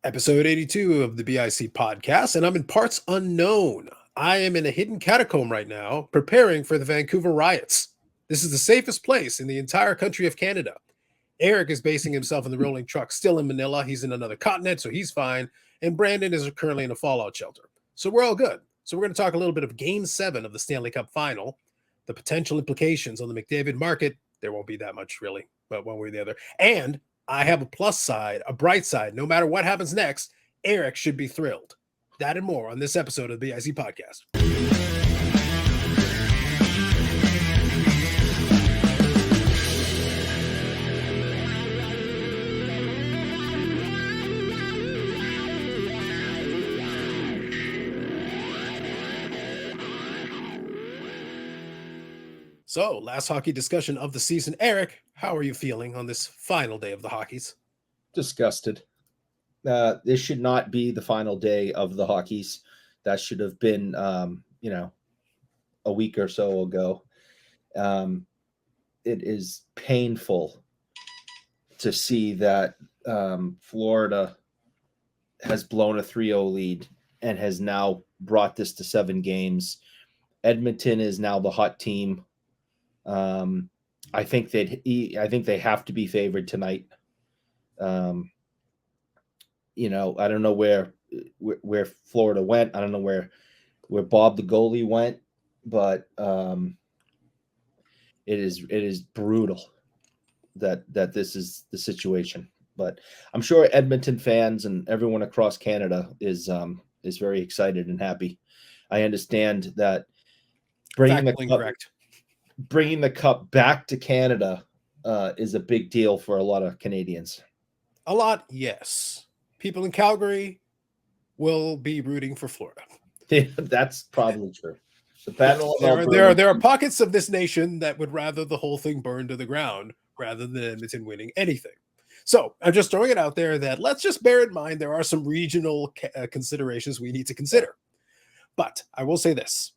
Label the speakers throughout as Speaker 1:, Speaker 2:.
Speaker 1: Episode 82 of the BIC podcast, and I'm in parts unknown. I am in a hidden catacomb right now, preparing for the Vancouver riots. This is the safest place in the entire country of Canada. Eric is basing himself in the rolling truck, still in Manila. He's in another continent, so he's fine. And Brandon is currently in a fallout shelter. So we're all good. So we're going to talk a little bit of Game 7 of the Stanley Cup Final, the potential implications on the McDavid market. There won't be that much, really, but one way or the other. And I have a plus side, a bright side. No matter what happens next, Eric should be thrilled. That and more on this episode of the BIC podcast. So, last hockey discussion of the season. Eric, how are you feeling on this final day of the hockeys?
Speaker 2: Disgusted. This should not be the final day of the hockeys. That should have been, a week or so ago. It is painful to see that Florida has blown a 3-0 lead and has now brought this to 7 games. Edmonton is now the hot team. I think they have to be favored tonight. I don't know where Florida went. I don't know where Bob the goalie went, but it is brutal that this is the situation. But I'm sure Edmonton fans and everyone across Canada is very excited and happy. I understand that bringing the cup back to Canada is a big deal for a lot of Canadians.
Speaker 1: A lot, yes. People in Calgary will be rooting for Florida.
Speaker 2: Yeah, that's probably true. The battle
Speaker 1: there are pockets of this nation that would rather the whole thing burn to the ground rather than Edmonton winning anything. So I'm just throwing it out there that let's just bear in mind there are some regional considerations we need to consider. But I will say this.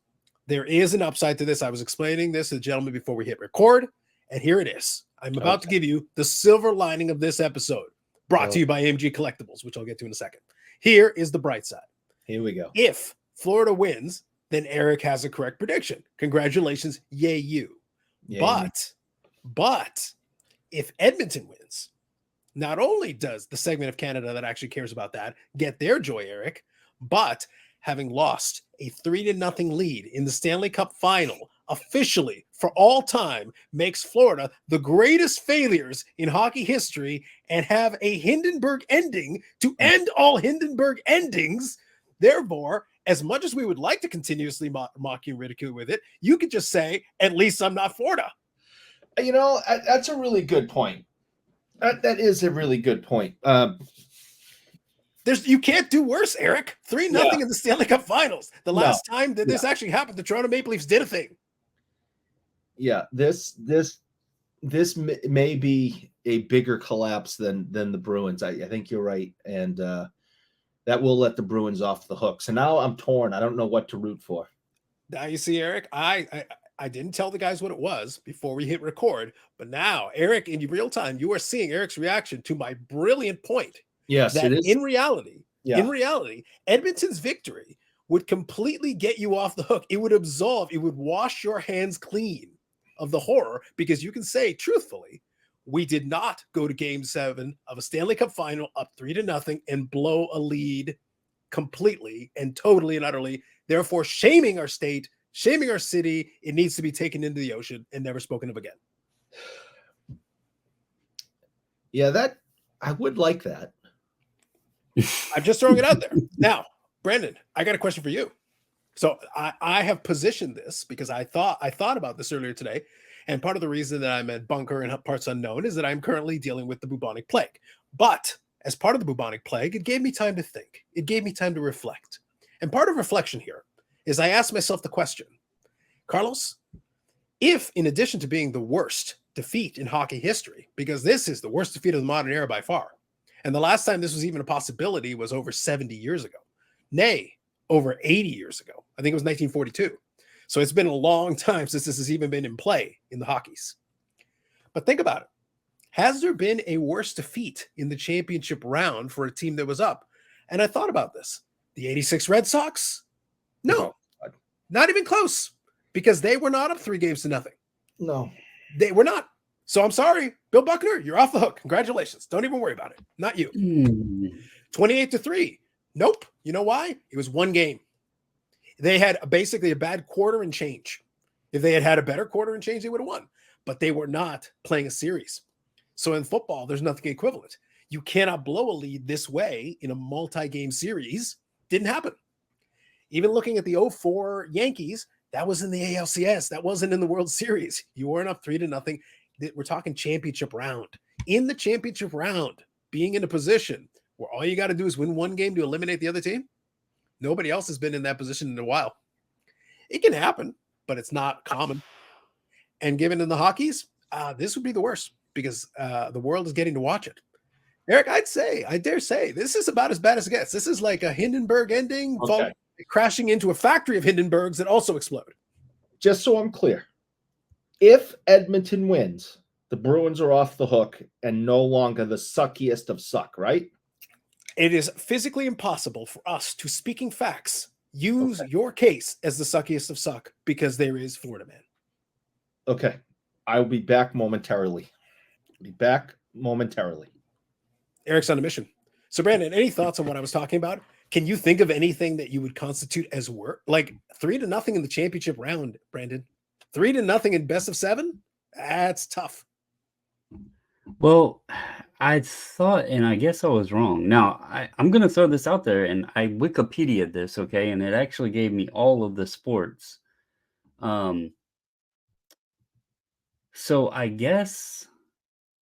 Speaker 1: There is an upside to this. I was explaining this to the gentleman before we hit record, and here it is. I'm about to give you the silver lining of this episode, brought to you by AMG Collectibles, which I'll get to in a second. Here is the bright side.
Speaker 2: Here we go.
Speaker 1: If Florida wins, then Eric has a correct prediction. Congratulations, yay you. Yay. But if Edmonton wins, not only does the segment of Canada that actually cares about that get their joy, Eric, but having lost a 3-0 lead in the Stanley Cup Final, officially for all time, makes Florida the greatest failures in hockey history and have a Hindenburg ending to end all Hindenburg endings. Therefore, as much as we would like to continuously mock you and ridicule with it, you could just say, at least I'm not Florida.
Speaker 2: That's a really good point. That is a really good point.
Speaker 1: You can't do worse, Eric. 3-0 in the Stanley Cup Finals. The last time that this actually happened, the Toronto Maple Leafs did a thing.
Speaker 2: Yeah, this may be a bigger collapse than the Bruins. I think you're right, and that will let the Bruins off the hook. So now I'm torn. I don't know what to root for.
Speaker 1: Now you see, Eric, I didn't tell the guys what it was before we hit record, but now, Eric, in real time, you are seeing Eric's reaction to my brilliant point.
Speaker 2: Yes,
Speaker 1: that
Speaker 2: it is.
Speaker 1: In reality, Edmonton's victory would completely get you off the hook. It would wash your hands clean of the horror, because you can say truthfully, we did not go to Game 7 of a Stanley Cup Final up 3-0 and blow a lead completely and totally and utterly, therefore shaming our state, shaming our city. It needs to be taken into the ocean and never spoken of again.
Speaker 2: Yeah, that I would like that.
Speaker 1: I'm just throwing it out there. Now, Brandon, I got a question for you. So I have positioned this because I thought about this earlier today. And part of the reason that I'm at bunker and parts unknown is that I'm currently dealing with the bubonic plague. But as part of the bubonic plague, it gave me time to think. It gave me time to reflect. And part of reflection here is I asked myself the question, Carlos, if in addition to being the worst defeat in hockey history, because this is the worst defeat of the modern era by far, and the last time this was even a possibility was over 70 years ago. Nay, over 80 years ago. I think it was 1942. So it's been a long time since this has even been in play in the hockeys. But think about it. Has there been a worse defeat in the championship round for a team that was up And I thought about this. The 86 Red Sox? No,
Speaker 2: Oh,
Speaker 1: not even close, because they were not up 3-0.
Speaker 2: no.
Speaker 1: They were not. So I'm sorry, Bill Buckner, you're off the hook. Congratulations. Don't even worry about it. Not you. 28-3. Nope. You know why? It was one game. They had basically a bad quarter and change. If they had a better quarter and change, they would have won. But they were not playing a series. So in football, there's nothing equivalent. You cannot blow a lead this way in a multi-game series. Didn't happen. Even looking at the 04 Yankees, that was in the ALCS. That wasn't in the World Series. You weren't up 3-0. We're talking championship round. In the championship round, being in a position where all you got to do is win one game to eliminate the other team, nobody else has been in that position in a while. It can happen, but it's not common. And given in the Hockeys, this would be the worst because the world is getting to watch it. Eric, I dare say, this is about as bad as it gets. This is like a Hindenburg ending, crashing into a factory of Hindenburgs that also explode.
Speaker 2: Just so I'm clear, if Edmonton wins, the Bruins are off the hook and no longer the suckiest of suck, right?
Speaker 1: It is physically impossible for us to, speaking facts, use your case as the suckiest of suck because there is Florida Man.
Speaker 2: Okay. I'll be back momentarily.
Speaker 1: Eric's on a mission. So, Brandon, any thoughts on what I was talking about? Can you think of anything that you would constitute as work? Like 3-0 in the championship round, Brandon. 3-0 in best of 7? That's tough.
Speaker 3: Well, I thought, and I guess I was wrong. Now, I'm going to throw this out there, and I Wikipedia'd this, okay? And it actually gave me all of the sports. So I guess,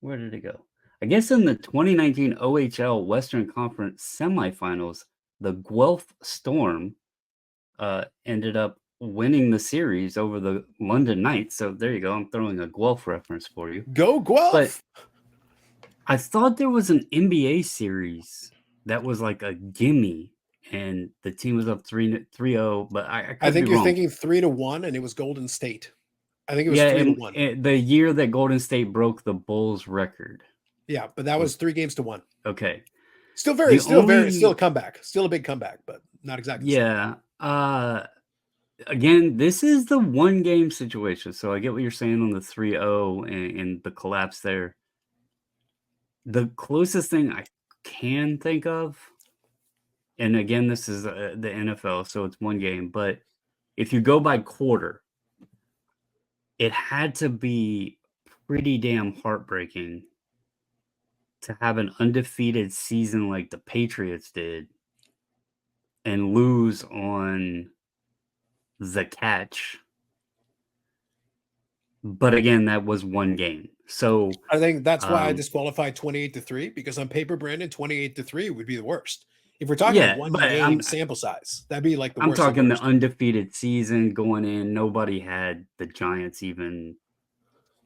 Speaker 3: where did it go? I guess in the 2019 OHL Western Conference semifinals, the Guelph Storm ended up winning the series over the London Knights. So there you go. I'm throwing a Guelph reference for you.
Speaker 1: Go Guelph!
Speaker 3: But I thought there was an NBA series that was like a gimme, and the team was up 3-0. But I
Speaker 1: think you're
Speaker 3: wrong.
Speaker 1: thinking 3-1, and it was Golden State. I think it was 3-1.
Speaker 3: The year that Golden State broke the Bulls record.
Speaker 1: Yeah, but that was 3-1.
Speaker 3: Okay.
Speaker 1: Still a comeback. Still a big comeback, but not exactly.
Speaker 3: Yeah. Again, this is the one game situation. So I get what you're saying on the 3-0 and the collapse there. The closest thing I can think of, and again, this is the NFL, so it's one game, but if you go by quarter, it had to be pretty damn heartbreaking to have an undefeated season like the Patriots did and lose on the catch. But again, that was one game. So
Speaker 1: I think that's why I disqualified 28-3, because on paper, Brandon, 28-3 would be the worst. If we're talking one game sample size, that'd be like the worst.
Speaker 3: I'm talking the undefeated season going in. Nobody had the Giants even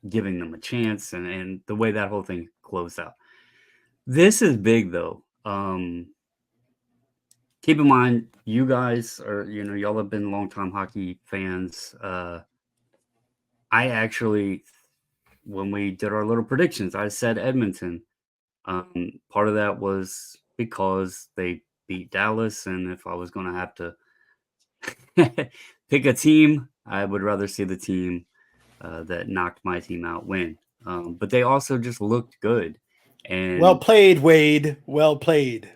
Speaker 3: giving them a chance, and the way that whole thing closed out. This is big, though. Keep in mind, you guys are, y'all have been longtime hockey fans. I actually, when we did our little predictions, I said Edmonton. Part of that was because they beat Dallas, and if I was going to have to pick a team, I would rather see the team that knocked my team out win. But they also just looked good. And
Speaker 1: well played, Wade. Well played.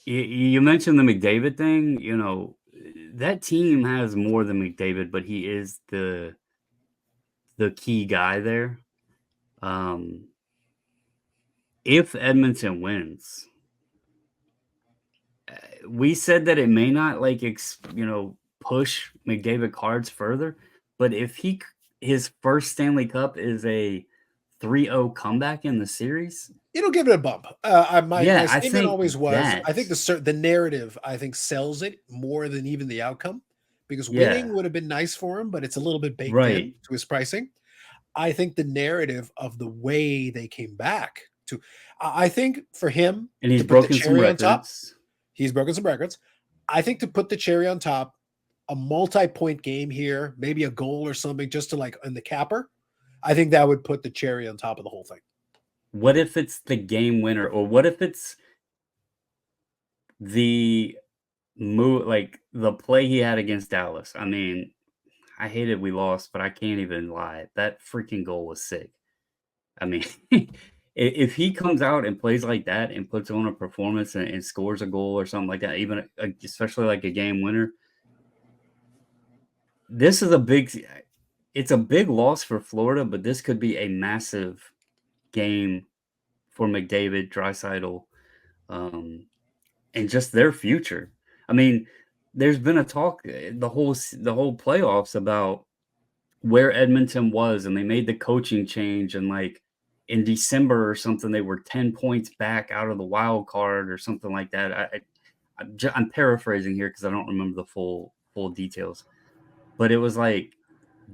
Speaker 3: You mentioned the McDavid thing. That team has more than McDavid, but he is the key guy there. If Edmonton wins, we said that it may not push McDavid cards further, but if his first Stanley Cup is a 3-0 comeback in the series,
Speaker 1: it'll give it a bump. My statement always was, I think the narrative, sells it more than even the outcome, because winning would have been nice for him, but it's a little bit baked in to his pricing. I think the narrative of the way they came back to, I think for him,
Speaker 3: and he's broken some records.
Speaker 1: He's broken some records. I think to put the cherry on top, a multi-point game here, maybe a goal or something, just to in the capper, I think that would put the cherry on top of the whole thing.
Speaker 3: what if it's the game winner, or what if it's the move, like the play he had against Dallas? I mean, I hated we lost, but I can't even lie. That freaking goal was sick. I mean, if he comes out and plays like that and puts on a performance and scores a goal or something like that, even especially like a game winner, this is it's a big loss for Florida, but this could be a massive game for McDavid, Draisaitl, and just their future. I mean, there's been a talk the whole playoffs about where Edmonton was, and they made the coaching change, and like in December or something, they were 10 points back out of the wild card or something like that. I'm paraphrasing here because I don't remember the full details, but it was like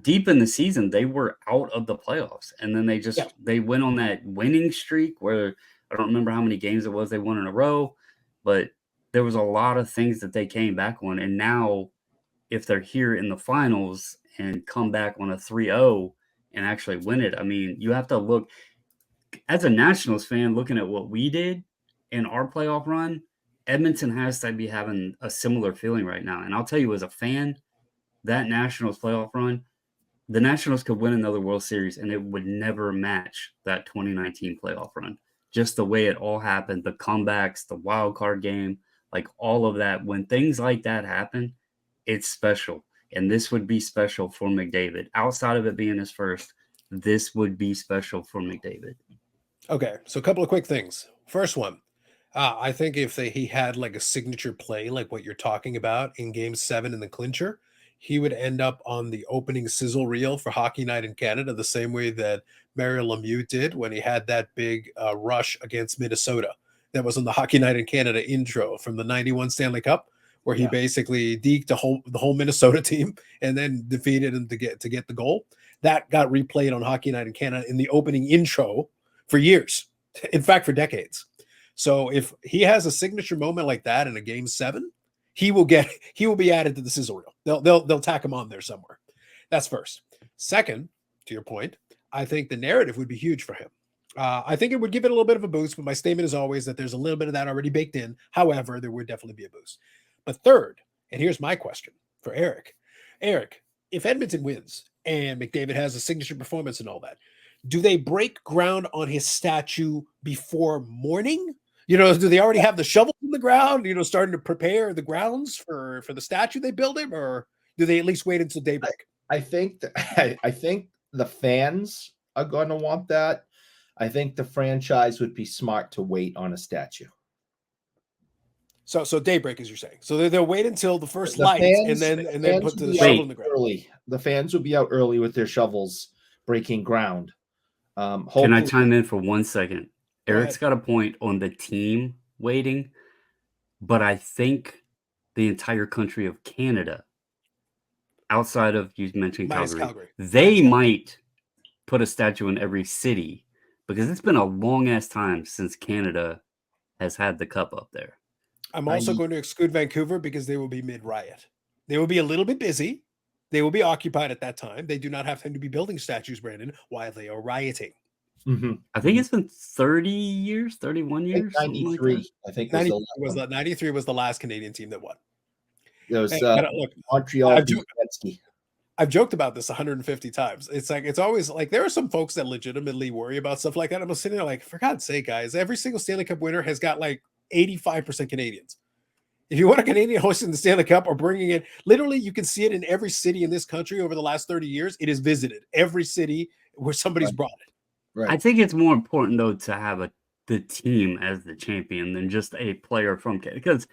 Speaker 3: deep in the season they were out of the playoffs, and then they went on that winning streak where I don't remember how many games it was they won in a row, but there was a lot of things that they came back on, and now if they're here in the finals and come back on a 3-0 and actually win it, I mean, you have to look as a Nationals fan looking at what we did in our playoff run. Edmonton has to be having a similar feeling right now. And I'll tell you, as a fan, that Nationals playoff run, the Nationals could win another World Series and it would never match that 2019 playoff run. Just the way it all happened, the comebacks, the wild card game, like all of that. When things like that happen, it's special. And this would be special for McDavid. Outside of it being his first, this would be special for McDavid.
Speaker 1: Okay, so a couple of quick things. First one, I think if he had like a signature play, like what you're talking about in Game 7 in the clincher, he would end up on the opening sizzle reel for Hockey Night in Canada, the same way that Mario Lemieux did when he had that big rush against Minnesota. That was on the Hockey Night in Canada intro from the '91 Stanley Cup, where he basically deked the whole Minnesota team and then defeated him to get the goal. That got replayed on Hockey Night in Canada in the opening intro for years, in fact, for decades. So if he has a signature moment like that in a Game 7, he will be added to the sizzle reel. They'll tack him on there somewhere. That's first. Second, to your point, I think the narrative would be huge for him. I think it would give it a little bit of a boost, but my statement is always that there's a little bit of that already baked in. However, there would definitely be a boost. But third, and here's my question for Eric. Eric, if Edmonton wins and McDavid has a signature performance and all that, do they break ground on his statue before morning? Do they already have the shovels in the ground, starting to prepare the grounds for the statue they build him, or do they at least wait until daybreak?
Speaker 2: I think the fans are going to want that. I think the franchise would be smart to wait on a statue.
Speaker 1: So daybreak, as you're saying. So they'll wait until the first light and then put the shovel in the ground.
Speaker 2: Early. The fans will be out early with their shovels breaking ground.
Speaker 3: Can I chime in for 1 second? Eric's got a point on the team waiting, but I think the entire country of Canada, outside of, you mentioned Calgary, they might put a statue in every city, because it's been a long-ass time since Canada has had the cup up there.
Speaker 1: I'm also going to exclude Vancouver because they will be mid-riot. They will be a little bit busy. They will be occupied at that time. They do not have time to be building statues, Brandon, while they are rioting.
Speaker 3: Mm-hmm. I think it's been 30 years, 31 years.
Speaker 2: 93. Like I think
Speaker 1: 93 was the last Canadian team that won.
Speaker 2: It was Montreal.
Speaker 1: I've joked about this 150 times. It's always like there are some folks that legitimately worry about stuff like that. I'm sitting there like, for God's sake, guys, every single Stanley Cup winner has got like 85% Canadians. If you want a Canadian hosting the Stanley Cup or bringing it, literally, you can see it in every city in this country over the last 30 years. It is visited every city where somebody's brought it.
Speaker 3: Right. I think it's more important, though, to have the team as the champion than just a player from Canada. Because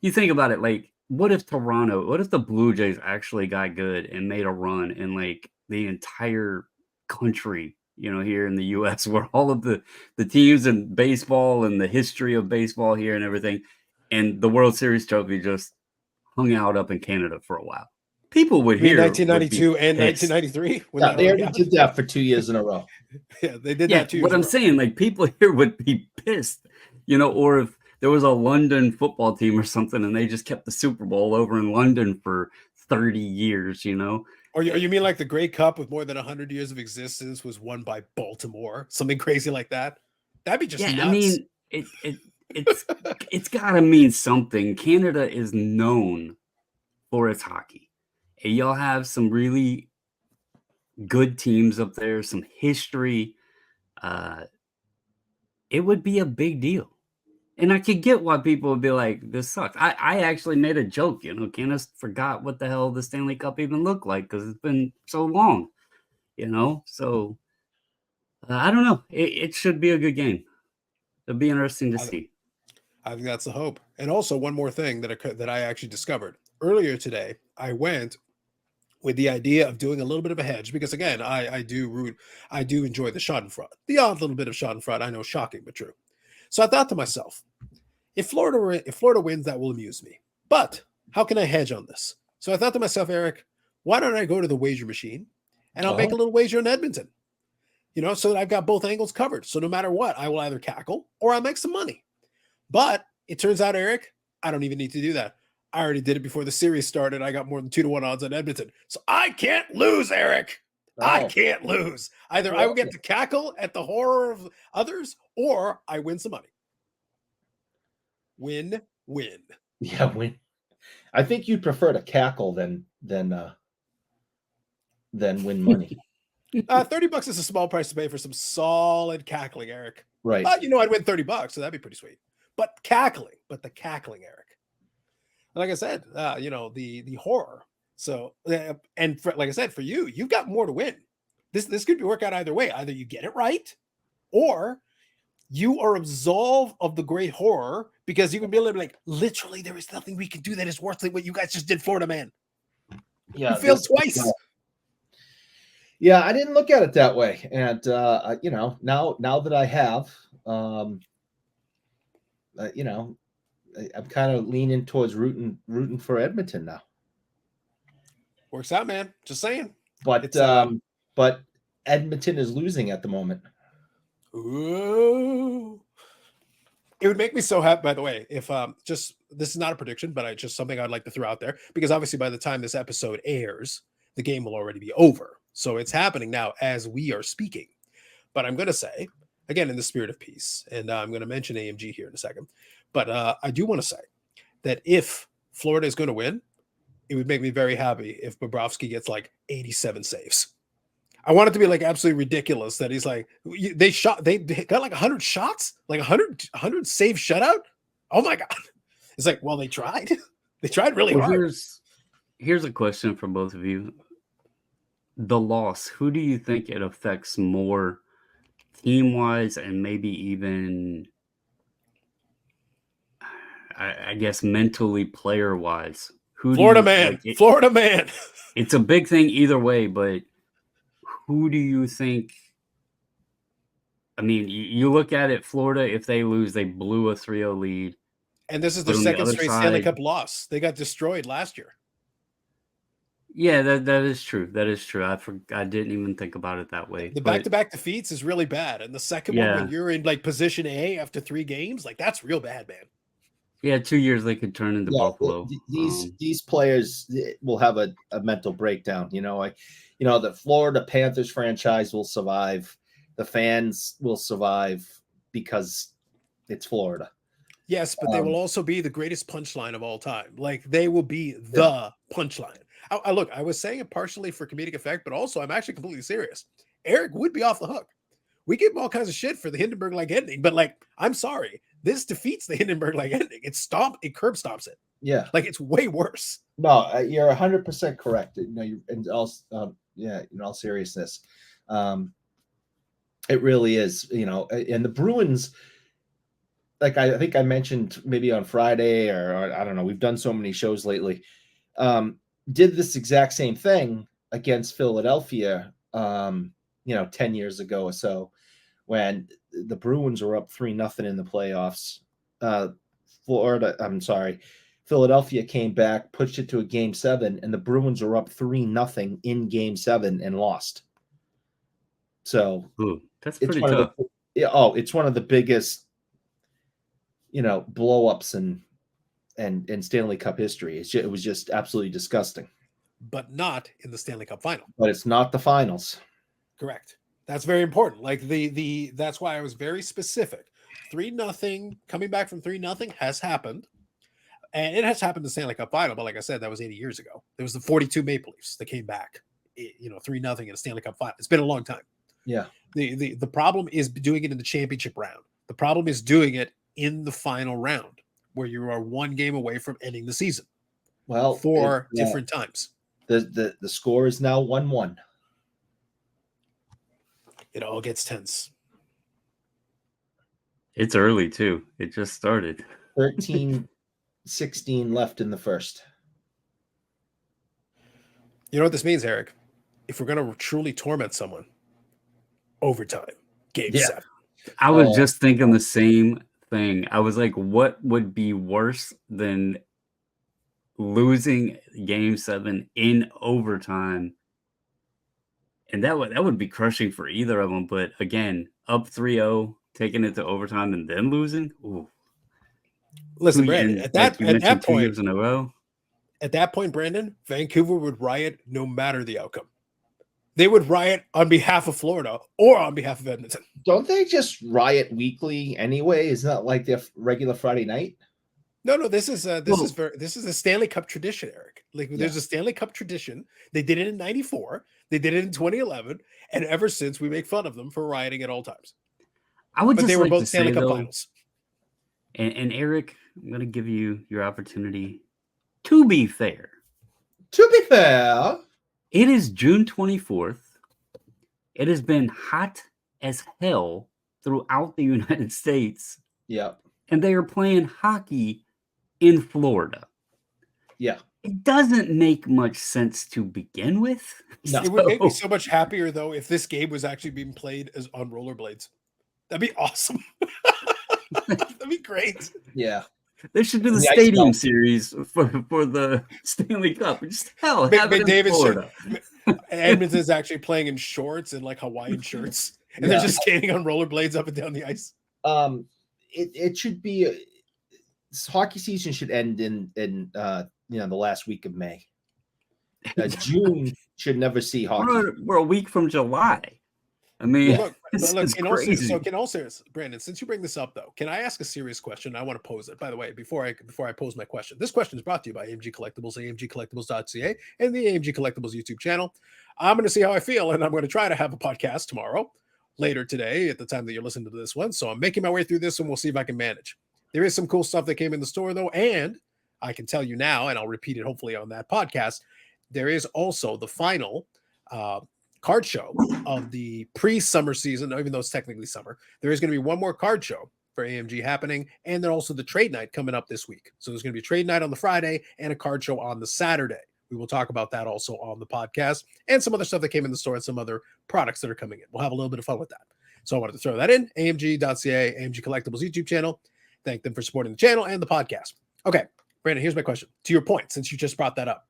Speaker 3: you think about it, like, what if the Blue Jays actually got good and made a run in, like, the entire country, here in the U.S., where all of the teams in baseball and the history of baseball here and everything, and the World Series trophy just hung out up in Canada for a while. People would hear
Speaker 1: 1992 and 1993.
Speaker 2: Yeah, they already did that for 2 years in a row.
Speaker 1: Yeah, they did that too.
Speaker 3: What I'm saying, like, people here would be pissed, or if there was a London football team or something and they just kept the Super Bowl over in London for 30 years,
Speaker 1: Or you mean like the Grey Cup with more than 100 years of existence was won by Baltimore? Something crazy like that? That'd be just
Speaker 3: Yeah,
Speaker 1: nuts.
Speaker 3: I mean, it's got to mean something. Canada is known for its hockey. And y'all have some really good teams up there, some history. It would be a big deal. And I could get why people would be like, this sucks. I actually made a joke, Canada forgot what the hell the Stanley Cup even looked like because it's been so long, So I don't know. It should be a good game. It'll be interesting to see.
Speaker 1: I think that's the hope. And also one more thing that I actually discovered earlier today. I went with the idea of doing a little bit of a hedge because again, I do enjoy the Schadenfreude, the odd little bit of Schadenfreude. I know, shocking but true. So I thought to myself, if Florida wins, that will amuse me. But how can I hedge on this? So I thought to myself, Eric, why don't I go to the wager machine and I'll make a little wager on Edmonton? So that I've got both angles covered. So no matter what, I will either cackle or I'll make some money. But it turns out, Eric, I don't even need to do that. I already did it before the series started. I got more than 2-1 odds on Edmonton. So I can't lose, Eric. Oh. I can't lose. Either I will get to cackle at the horror of others or I win some money. Win.
Speaker 2: Yeah, win. I think you'd prefer to cackle than win money.
Speaker 1: $30 is a small price to pay for some solid cackling, Eric.
Speaker 2: Right.
Speaker 1: But I'd win $30, so that'd be pretty sweet. But the cackling, Eric. Like I said, the horror. So, like I said, for you, you've got more to win. This could work out either way. Either you get it right, or you are absolved of the great horror because you can be a little bit like, literally, there is nothing we can do that is worth what you guys just did, Florida man.
Speaker 2: Yeah,
Speaker 1: you failed twice.
Speaker 2: Yeah, I didn't look at it that way, and now that I have, I'm kind of leaning towards rooting for Edmonton now.
Speaker 1: Works out, man. Just saying.
Speaker 2: But Edmonton is losing at the moment.
Speaker 1: Ooh. It would make me so happy, by the way, if this is not a prediction, but just something I'd like to throw out there, because obviously by the time this episode airs, the game will already be over. So it's happening now as we are speaking. But I'm going to say, again, in the spirit of peace, and I'm going to mention AMG here in a second, but I do want to say that if Florida is going to win, it would make me very happy if Bobrovsky gets like 87 saves. I want it to be like absolutely ridiculous that he's like, they got like 100 shots, like 100 save shutout. Oh my God. It's like, well, they tried. They tried really hard.
Speaker 3: Here's a question for both of you. The loss, who do you think it affects more team-wise and maybe even, I guess, mentally player-wise?
Speaker 1: Florida man.
Speaker 3: It's a big thing either way, but who do you think? I mean, you look at it, Florida, if they lose, they blew a 3-0 lead.
Speaker 1: And this is their second straight Stanley Cup loss. They got destroyed last year.
Speaker 3: Yeah, that is true. That is true. I didn't even think about it that way.
Speaker 1: The back-to-back defeats is really bad. And the second one, when you're in like position A after 3 games, like that's real bad, man.
Speaker 3: Yeah, 2 years they could turn into Buffalo.
Speaker 2: These players will have a mental breakdown. The Florida Panthers franchise will survive. The fans will survive because it's Florida.
Speaker 1: Yes, but they will also be the greatest punchline of all time. Like they will be the punchline. Look, I was saying it partially for comedic effect, but also I'm actually completely serious. Eric would be off the hook. We give him all kinds of shit for the Hindenburg-like ending, but like, I'm sorry, this defeats the Hindenburg-like ending. It curb stomps it.
Speaker 2: Yeah,
Speaker 1: like it's way worse.
Speaker 2: No, you're 100% correct. In all seriousness, it really is. And the Bruins, like I think I mentioned maybe on Friday or I don't know. We've done so many shows lately. Did this exact same thing against Philadelphia, 10 years ago or so, when the Bruins were up 3-0 in the playoffs. Philadelphia came back, pushed it to a Game 7, and the Bruins were up 3-0 in Game 7 and lost. So
Speaker 3: that's pretty tough.
Speaker 2: It's one of the biggest, blow-ups in Stanley Cup history. It was just absolutely disgusting.
Speaker 1: But not in the Stanley Cup final.
Speaker 2: But it's not the finals.
Speaker 1: Correct. That's very important. Like that's why I was very specific. 3-0 coming back from 3-0 has happened. And it has happened to Stanley Cup final, but like I said, that was 80 years ago. There was the 42 Maple Leafs that came back, 3-0 in a Stanley Cup final. It's been a long time.
Speaker 2: Yeah.
Speaker 1: The problem is doing it in the championship round. The problem is doing it in the final round, where you are one game away from ending the season.
Speaker 2: Well,
Speaker 1: 4 different times.
Speaker 2: The score is now 1-1.
Speaker 1: It all gets tense.
Speaker 3: It's early too. It just started.
Speaker 2: 13-16 left in the first.
Speaker 1: You know what this means, Eric? If we're going to truly torment someone, overtime, game 7.
Speaker 3: I was just thinking the same thing. I was like, what would be worse than losing game 7 in overtime? And that would be crushing for either of them. But again, up 3-0, taking it to overtime and then losing. Ooh.
Speaker 1: Listen, Brandon, at that point,
Speaker 3: 2 years in a row.
Speaker 1: At that point, Brandon, Vancouver would riot no matter the outcome. They would riot on behalf of Florida or on behalf of Edmonton.
Speaker 2: Don't they just riot weekly anyway? Isn't that like their regular Friday night?
Speaker 1: No. This is a Stanley Cup tradition, Eric. Like there's a Stanley Cup tradition. They did it in '94. They did it in 2011, and ever since we make fun of them for rioting at all times. But they were both Stanley Cup finals.
Speaker 3: And Eric, I'm going to give you your opportunity to be fair.
Speaker 2: To be fair,
Speaker 3: it is June 24th. It has been hot as hell throughout the United States.
Speaker 2: Yeah.
Speaker 1: And
Speaker 3: they are playing hockey in Florida.
Speaker 2: Yeah.
Speaker 3: It doesn't make much sense to begin with.
Speaker 1: No. It would make me so much happier, though, if this game was actually being played as on rollerblades. That'd be awesome. That'd be great.
Speaker 2: Yeah.
Speaker 3: They should do the stadium series for the Stanley Cup. Just have it in Florida.
Speaker 1: Edmonton's actually playing in shorts and like Hawaiian shirts, and they're just skating on rollerblades up and down the ice.
Speaker 2: It should be hockey season should end in the last week of May. June should never see hockey.
Speaker 3: We're a week from July. I mean,
Speaker 1: look, in all seriousness, Brandon, since you bring this up, though, can I ask a serious question? I want to pose it. By the way, before I pose my question, this question is brought to you by AMG Collectibles, amgcollectibles.ca, and the AMG Collectibles YouTube channel. I'm going to see how I feel, and I'm going to try to have a podcast tomorrow, later today, at the time that you're listening to this one. So I'm making my way through this, and we'll see if I can manage. There is some cool stuff that came in the store, though, and I can tell you now, and I'll repeat it hopefully on that podcast, there is also the final card show of the pre-summer season, even though it's technically summer. There is going to be one more card show for AMG happening, and then also the trade night coming up this week. So there's going to be a trade night on the Friday and a card show on the Saturday. We will talk about that also on the podcast, and some other stuff that came in the store and some other products that are coming in. We'll have a little bit of fun with that. So I wanted to throw that in. AMG.ca, AMG Collectibles YouTube channel. Thank them for supporting the channel and the podcast. Okay, Brandon, here's my question. To your point, since you just brought that up,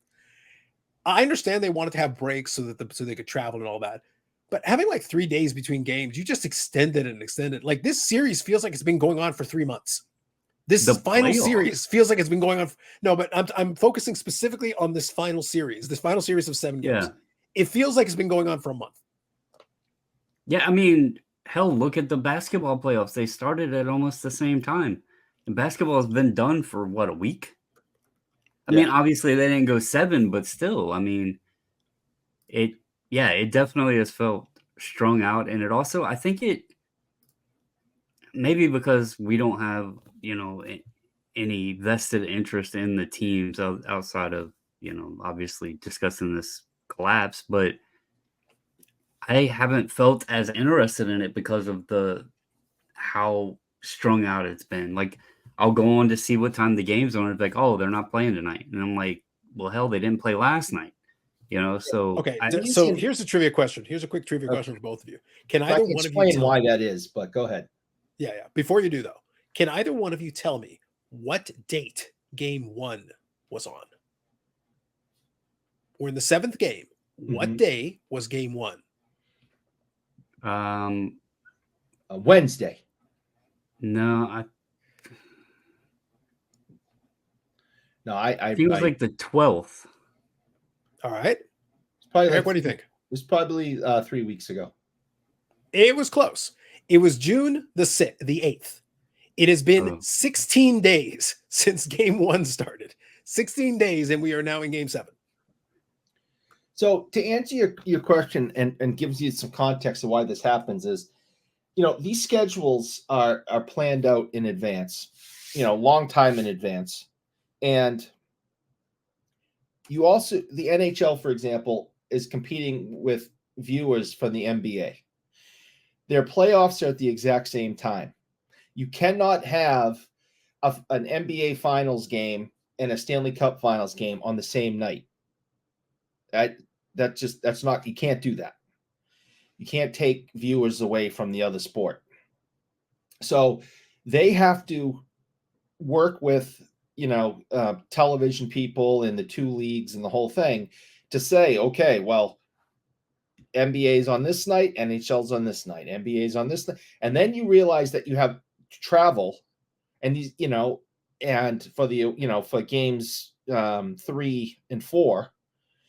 Speaker 1: I understand they wanted to have breaks so they could travel and all that, but having like 3 days between games, you just extended and extended. Like this series feels like it's been going on for 3 months. This final series feels like it's been going on. No, but I'm focusing specifically on this final series of 7 games.
Speaker 3: Yeah.
Speaker 1: It feels like it's been going on for a month.
Speaker 3: Yeah, I mean, hell, look at the basketball playoffs. They started at almost the same time. And basketball has been done for, what, a week? I mean, obviously they didn't go 7, but still, I mean, it definitely has felt strung out. And it also, I think maybe because we don't have, any vested interest in the teams outside of, obviously discussing this collapse, but I haven't felt as interested in it because of how strung out it's been. Like, I'll go on to see what time the game's on. It's like, oh, they're not playing tonight. And I'm like, well, hell, they didn't play last night. So
Speaker 1: okay. So here's a trivia question. Here's a quick trivia question for both of you. Can either one of you
Speaker 2: explain why that is? But go ahead.
Speaker 1: Yeah. Before you do, though, can either one of you tell me what date Game 1 was on? We're in the 7th game. What day was Game 1?
Speaker 2: Wednesday.
Speaker 3: No,
Speaker 2: I
Speaker 3: think it was like the 12th.
Speaker 1: All right.
Speaker 2: Probably
Speaker 1: Eric, what do you think?
Speaker 2: It was probably 3 weeks ago.
Speaker 1: It was close. It was June the 8th. It has been 16 days since game 1 started. 16 days, and we are now in game 7.
Speaker 2: So to answer your question and gives you some context of why this happens is, these schedules are planned out in advance, long time in advance. And you also, the NHL, for example, is competing with viewers from the NBA. Their playoffs are at the exact same time. You cannot have an NBA Finals game and a Stanley Cup Finals game on the same night. That's not, you can't do that. You can't take viewers away from the other sport. So they have to work with, television people in the 2 leagues and the whole thing to say, okay, well, NBA's on this night, NHL's on this night, NBA's on this night. And then you realize that you have travel and these, and for the, for games 3 and 4.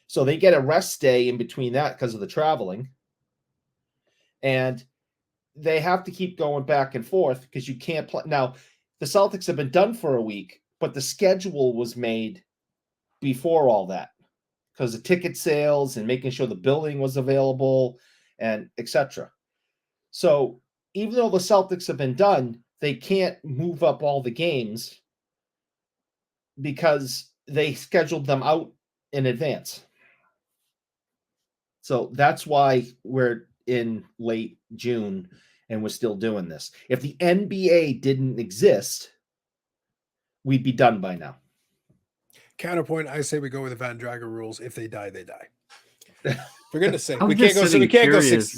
Speaker 2: So they get a rest day in between that because of the traveling. And they have to keep going back and forth because you can't play. Now, the Celtics have been done for a week, but the schedule was made before all that because of ticket sales and making sure the building was available and etc. So even though the Celtics have been done, they can't move up all the games because they scheduled them out in advance. So that's why we're in late June and we're still doing this. If the NBA didn't exist, we'd be done by now.
Speaker 1: Counterpoint, I say we go with the Van Drager rules. If they die, they die. For goodness sake,
Speaker 3: I'm
Speaker 1: we can't
Speaker 3: just
Speaker 1: go. So we can't go
Speaker 3: curious.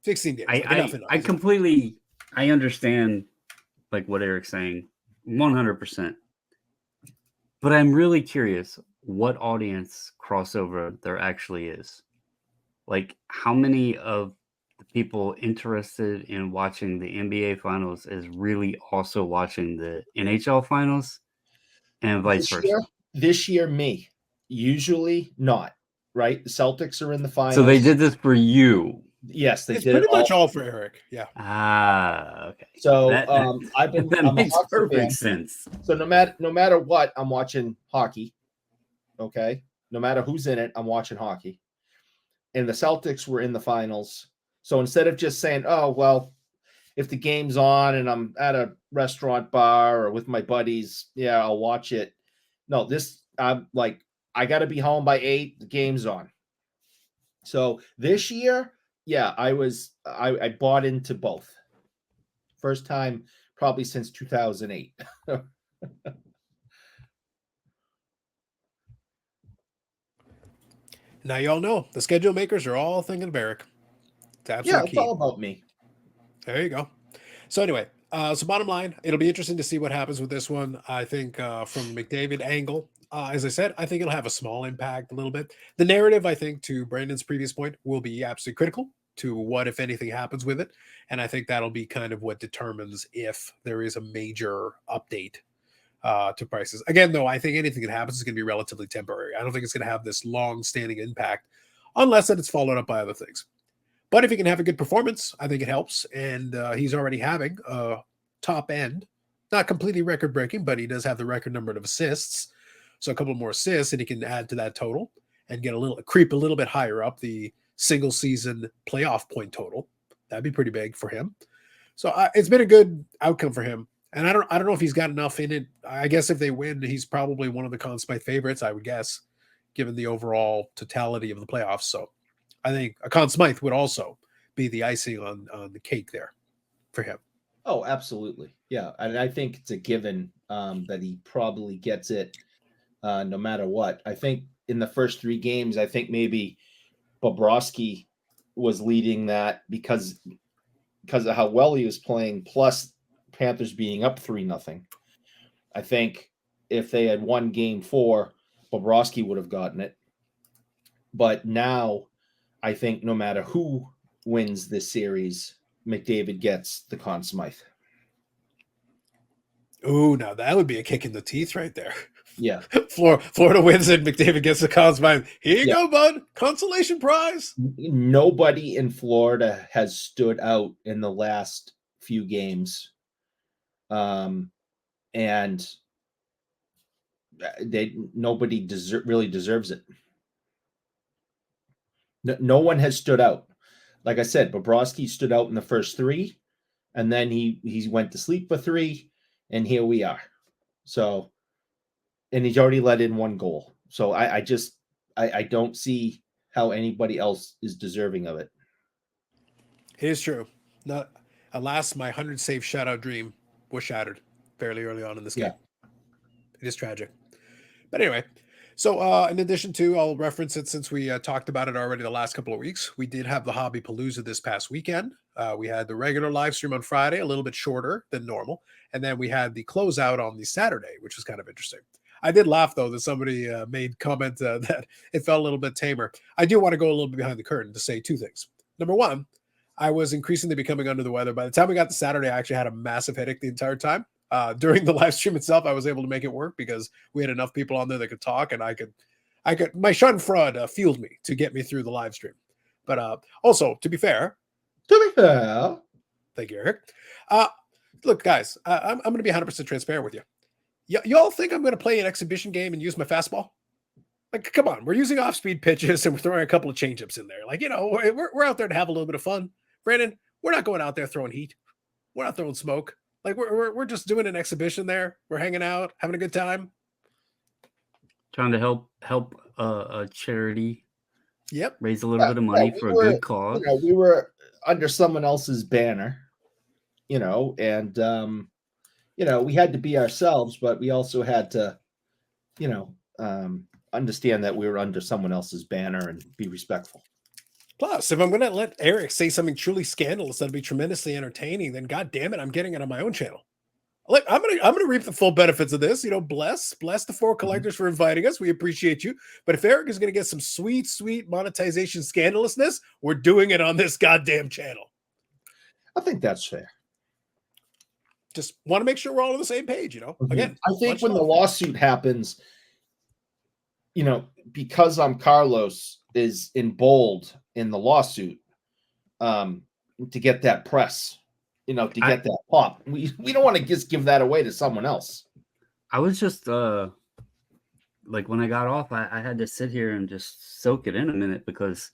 Speaker 1: 16 days. 16 days.
Speaker 3: I completely, I understand like what Eric's saying, 100%. But I'm really curious what audience crossover there actually is. Like, how many of the people interested in watching the NBA Finals is really also watching the NHL Finals, and vice versa?
Speaker 2: This year, me. Usually not, right? The Celtics are in the finals.
Speaker 3: So they did this for you.
Speaker 2: Yes, they
Speaker 1: it's
Speaker 2: did.
Speaker 1: Pretty much all for Eric. Yeah.
Speaker 3: Okay.
Speaker 2: So
Speaker 3: that makes perfect sense.
Speaker 2: So no matter what, I'm watching hockey. Okay. No matter who's in it, I'm watching hockey. And the Celtics were in the finals. So instead of just saying, oh, well, if the game's on and I'm at a restaurant bar or with my buddies, yeah, I'll watch it. No, I'm like, I got to be home by 8. The game's on. So this year, yeah, I bought into both. First time probably since 2008.
Speaker 1: Now you all know the schedule makers are all thinking of Eric. It's absolutely
Speaker 2: it's all about me.
Speaker 1: There you go. So anyway, so bottom line, it'll be interesting to see what happens with this one. I think from McDavid angle, as I said, I think it'll have a small impact a little bit. The narrative, I think, to Brandon's previous point, will be absolutely critical to what, if anything, happens with it. And I think that'll be kind of what determines if there is a major update to prices. Again, though, I think anything that happens is going to be relatively temporary. I don't think it's going to have this long-standing impact unless that it's followed up by other things. But if he can have a good performance, I think it helps. And he's already having a top end, not completely record-breaking, but he does have the record number of assists. So a couple more assists, and he can add to that total and get creep a little bit higher up the single-season playoff point total. That'd be pretty big for him. So it's been a good outcome for him. And I don't know if he's got enough in it. I guess if they win, he's probably one of the Conn Smythe favorites, I would guess, given the overall totality of the playoffs. So I think a Conn Smythe would also be the icing on the cake there for him.
Speaker 2: Oh, absolutely. Yeah. And I think it's a given that he probably gets it no matter what. I think in the first 3 games, I think maybe Bobrovsky was leading that because of how well he was playing, plus Panthers being up 3-0. I think if they had won game 4, Bobrovsky would have gotten it. But now I think no matter who wins this series, McDavid gets the Conn Smythe.
Speaker 1: Oh, now that would be a kick in the teeth right there.
Speaker 2: Yeah.
Speaker 1: Florida wins and McDavid gets the Collins Vine. Here you
Speaker 2: Yeah.
Speaker 1: go, bud. Consolation prize.
Speaker 2: Nobody in Florida has stood out in the last few games. And nobody really deserves it. No one has stood out. Like I said, Bobrovsky stood out in the first 3, and then he went to sleep for 3, and here we are. So, and he's already let in 1 goal. So I don't see how anybody else is deserving of it.
Speaker 1: It is true. Alas, my 100 save shutout dream was shattered fairly early on in this game. It is tragic. But anyway, so in addition to, I'll reference it since we talked about it already the last couple of weeks. We did have the Hobby Palooza this past weekend. We had the regular live stream on Friday, a little bit shorter than normal. And then we had the closeout on the Saturday, which was kind of interesting. I did laugh, though, that somebody made comment that it felt a little bit tamer. I do want to go a little bit behind the curtain to say 2 things. Number one, I was increasingly becoming under the weather. By the time we got to Saturday, I actually had a massive headache the entire time. During the live stream itself, I was able to make it work because we had enough people on there that could talk, and I could, my Schadenfreude fueled me to get me through the live stream. But also, to be fair, thank you, Eric. Look, guys, I'm going to be 100% transparent with you. Y'all think I'm going to play an exhibition game and use my fastball? Like, come on, we're using off-speed pitches and we're throwing a couple of changeups in there. Like, we're out there to have a little bit of fun. Brandon, we're not going out there throwing heat. We're not throwing smoke. Like, we're just doing an exhibition there. We're hanging out, having a good time.
Speaker 3: Trying to help a charity.
Speaker 1: Yep.
Speaker 3: Raise a little bit of money for a good cause.
Speaker 2: We were under someone else's banner, and we had to be ourselves, but we also had to, understand that we were under someone else's banner and be respectful.
Speaker 1: Plus, if I'm going to let Eric say something truly scandalous that'll be tremendously entertaining, then God damn it, I'm getting it on my own channel. Like, I'm gonna reap the full benefits of this. Bless the 4 collectors for inviting us. We appreciate you. But if Eric is going to get some sweet monetization scandalousness, we're doing it on this goddamn channel.
Speaker 2: I think that's fair.
Speaker 1: Just want to make sure we're all on the same page. Again,
Speaker 2: I think when the lawsuit happens, because I'm Carlos is in bold in the lawsuit, to get that press, to get that pop. We don't want to just give that away to someone else.
Speaker 3: I was just like, when I got off, I had to sit here and just soak it in a minute, because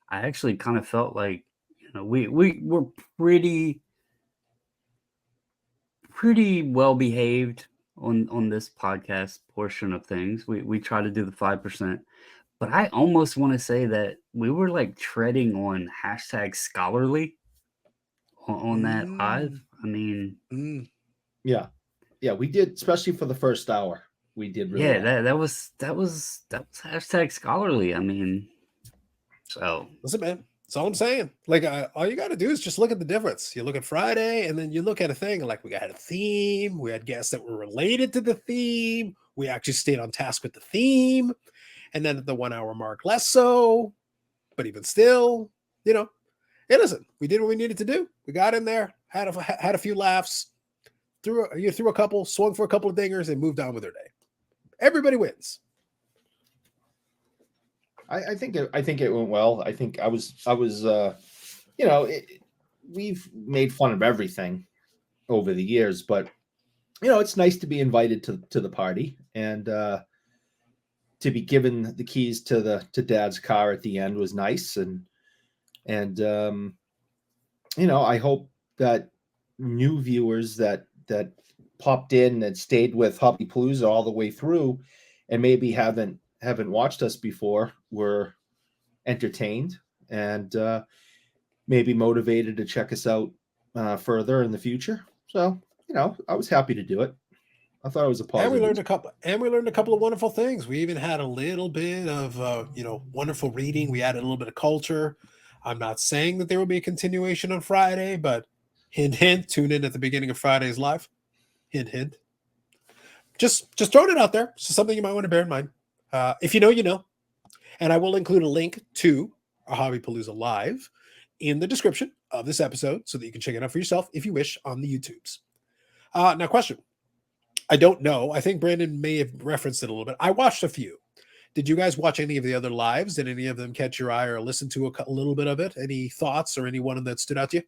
Speaker 3: I actually kind of felt like, we were pretty well behaved on this podcast portion of things. We try to do the 5%, but I almost want to say that we were like treading on #scholarly on that live. I mean,
Speaker 2: yeah, we did, especially for the first hour. We did really well.
Speaker 3: that was #scholarly. I mean, so
Speaker 1: listen, man. That's all I'm saying. Like, all you got to do is just look at the difference. You look at Friday, and then you look at a thing like we had a theme. We had guests that were related to the theme. We actually stayed on task with the theme. And then at the 1 hour mark, less so. But even still, hey, listen, we did what we needed to do. We got in there, had a few laughs, threw a couple, swung for a couple of dingers, and moved on with their day. Everybody wins.
Speaker 2: I think it went well. I think I was we've made fun of everything over the years, but it's nice to be invited to the party and to be given the keys to Dad's car at the end was nice, and I hope that new viewers that popped in and stayed with Hobby Palooza all the way through and maybe haven't watched us before were entertained and maybe motivated to check us out further in the future. So, I was happy to do it. I thought it was a positive.
Speaker 1: And we learned a couple of wonderful things. We even had a little bit of wonderful reading. We added a little bit of culture. I'm not saying that there will be a continuation on Friday, but hint, hint, tune in at the beginning of Friday's live. Hint, hint. Just throwing it out there. So something you might want to bear in mind. If you know, you know. And I will include a link to our Hobby Palooza live in the description of this episode so that you can check it out for yourself if you wish on the YouTubes. Now, question. I don't know. I think Brandon may have referenced it a little bit. I watched a few. Did you guys watch any of the other lives? Did any of them catch your eye or listen to a little bit of it? Any thoughts or any one that stood out to you?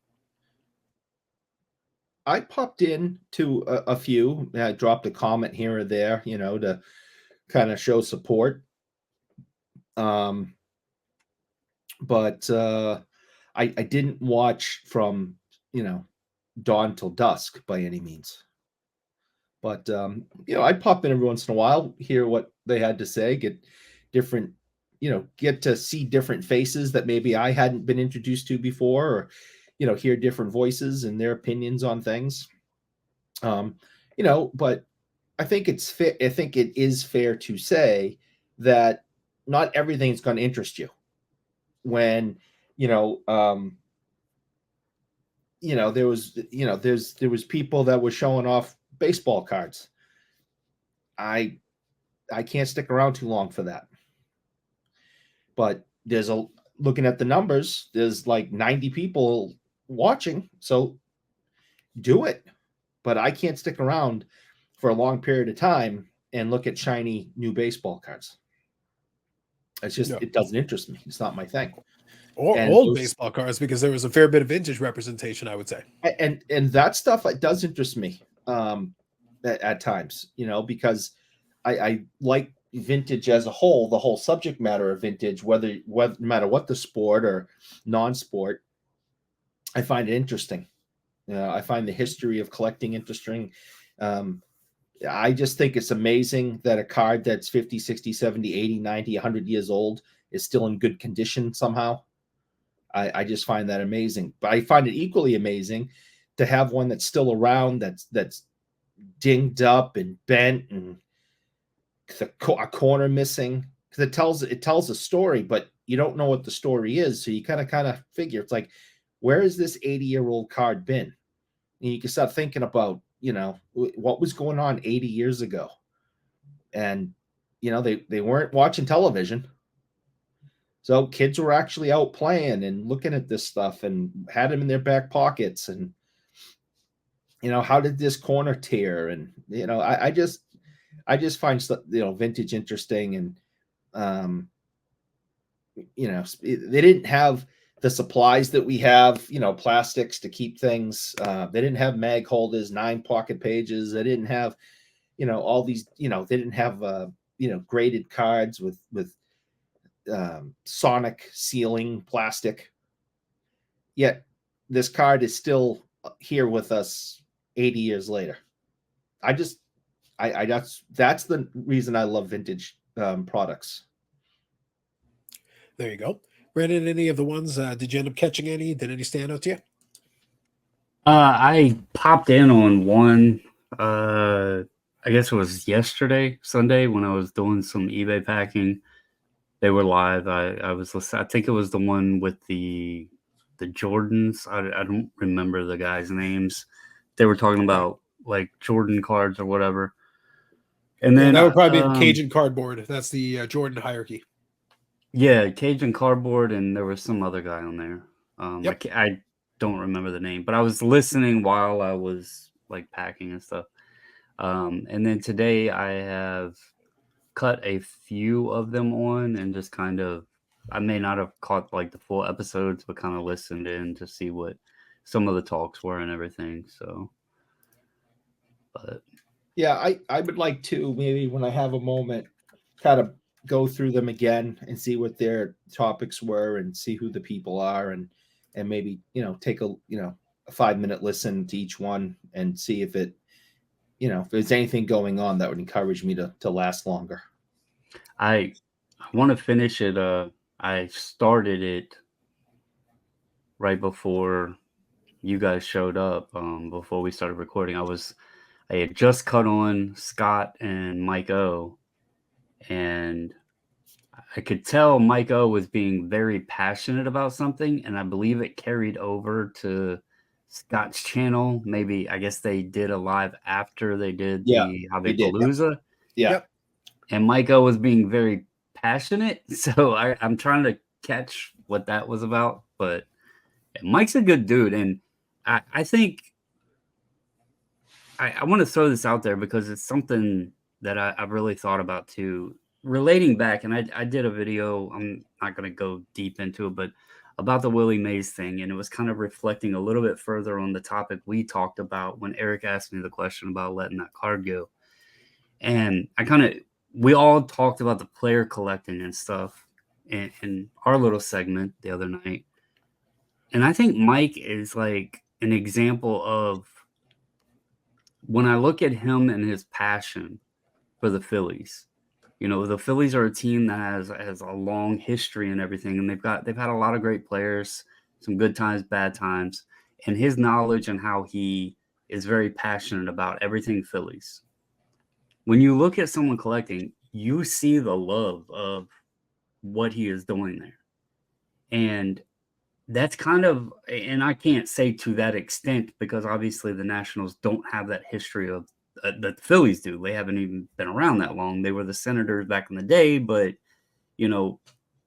Speaker 2: I popped in to a few. I dropped a comment here or there, to kind of show support. But I didn't watch from dawn till dusk by any means. But I'd pop in every once in a while, hear what they had to say, get different, get to see different faces that maybe I hadn't been introduced to before, or hear different voices and their opinions on things. But I think it's fair. I think it is fair to say that not everything is going to interest you. When there was people that were showing off baseball cards. I can't stick around too long for that. But looking at the numbers, there's like 90 people watching, so do it. But I can't stick around for a long period of time and look at shiny new baseball cards. It's just, It doesn't interest me. It's not my thing.
Speaker 1: Or old baseball cards, because there was a fair bit of vintage representation, I would say.
Speaker 2: And that stuff, it does interest me at times, because I like vintage as a whole, the whole subject matter of vintage, no matter what the sport or non-sport, I find it interesting. I find the history of collecting interesting. I just think it's amazing that a card that's 50, 60, 70, 80, 90, 100 years old is still in good condition somehow. I just find that amazing. But I find it equally amazing to have one that's still around, that's dinged up and bent and a corner missing, because it tells a story, but you don't know what the story is. So you kind of figure, it's like, where has this 80-year-old card been? And you can start thinking about, what was going on 80 years ago. And, they weren't watching television. So kids were actually out playing and looking at this stuff and had them in their back pockets. And, how did this corner tear? And, I just find stuff, vintage interesting. And, they didn't have the supplies that we have, plastics to keep things. They didn't have mag holders, 9 pocket pages. They didn't have, all these, they didn't have, graded cards with sonic sealing plastic. Yet this card is still here with us 80 years later. That's the reason I love vintage products.
Speaker 1: There you go. Brandon, any of the ones, did you end up catching any? Did any stand out to you?
Speaker 3: I popped in on one, I guess it was Sunday, when I was doing some eBay packing. They were live. I was listening. I think it was the one with the Jordans. I don't remember the guys' names. They were talking about like Jordan cards or whatever. And then
Speaker 1: that would probably be Cajun Cardboard. That's the Jordan hierarchy.
Speaker 3: Yeah, Cajun Cardboard, and there was some other guy on there.
Speaker 1: Yep.
Speaker 3: I don't remember the name, but I was listening while I was like packing and stuff. And then today I have cut a few of them on and just kind of, I may not have caught like the full episodes, but kind of listened in to see what some of the talks were and everything. So, but
Speaker 2: yeah, I would like to, maybe when I have a moment, kind of go through them again and see what their topics were and see who the people are, and maybe, take a 5-minute listen to each one and see if it, if there's anything going on that would encourage me to last longer.
Speaker 3: I want to finish it. I started it right before you guys showed up, before we started recording. I had just cut on Scott and Mike O, and I could tell Mike O was being very passionate about something, and I believe it carried over to Scott's channel. Maybe, I guess they did a live after they did the Hobby Palooza.
Speaker 2: Yeah.
Speaker 1: Yep.
Speaker 3: And Mike O was being very passionate. So I'm trying to catch what that was about. But Mike's a good dude. And I think I want to throw this out there because it's something that I've really thought about too. Relating back, and I did a video, I'm not going to go deep into it, but about the Willie Mays thing. And it was kind of reflecting a little bit further on the topic we talked about when Eric asked me the question about letting that card go. And we all talked about the player collecting and stuff in our little segment the other night. And I think Mike is like an example of, when I look at him and his passion for the Phillies, the Phillies are a team that has a long history and everything, and they've had a lot of great players, some good times, bad times, and his knowledge and how he is very passionate about everything Phillies. When you look at someone collecting, you see the love of what he is doing there. And that's kind of, and I can't say to that extent because obviously the Nationals don't have that history of that the Phillies do. They haven't even been around that long. They were the Senators back in the day, but